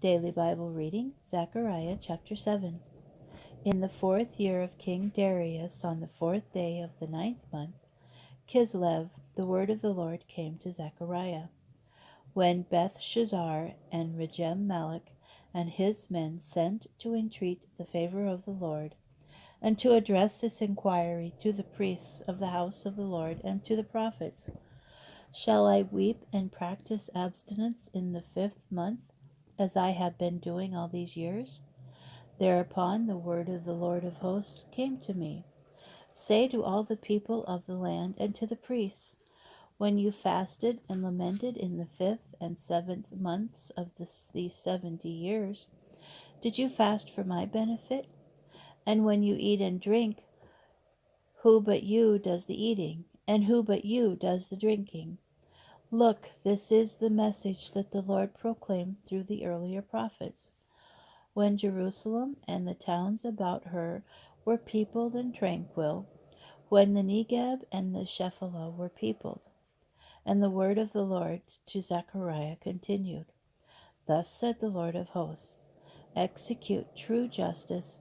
Daily Bible reading, Zechariah chapter 7. In the 4th year of King Darius, on the 4th day of the 9th month, Kislev, the word of the Lord came to Zechariah. When Bethshazzar and Regem-Malek and his men sent to entreat the favor of the Lord, and to address this inquiry to the priests of the house of the Lord and to the prophets, shall I weep and practice abstinence in the 5th month, as I have been doing all these years? Thereupon the word of the Lord of hosts came to me. Say to all the people of the land and to the priests, when you fasted and lamented in the 5th and 7th months of these 70 years, did you fast for my benefit? And when you eat and drink, who but you does the eating, and who but you does the drinking? Look, this is the message that the Lord proclaimed through the earlier prophets. When Jerusalem and the towns about her were peopled and tranquil, when the Negeb and the Shephelah were peopled. And the word of the Lord to Zechariah continued. Thus said the Lord of hosts, execute true justice,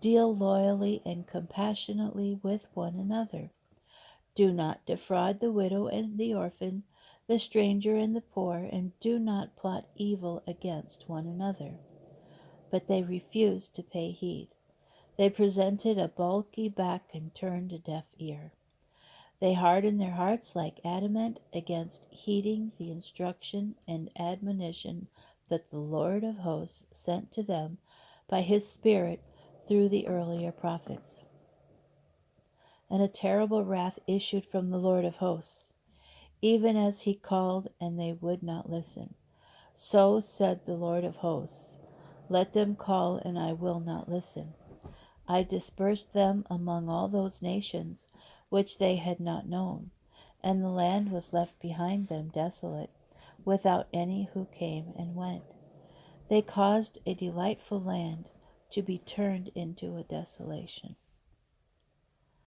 deal loyally and compassionately with one another. Do not defraud the widow and the orphan, the stranger and the poor, and do not plot evil against one another. But they refused to pay heed. They presented a bulky back and turned a deaf ear. They hardened their hearts like adamant against heeding the instruction and admonition that the Lord of hosts sent to them by his Spirit through the earlier prophets. And a terrible wrath issued from the Lord of hosts, even as he called, and they would not listen. So said the Lord of hosts, let them call, and I will not listen. I dispersed them among all those nations which they had not known, and the land was left behind them desolate, without any who came and went. They caused a delightful land to be turned into a desolation.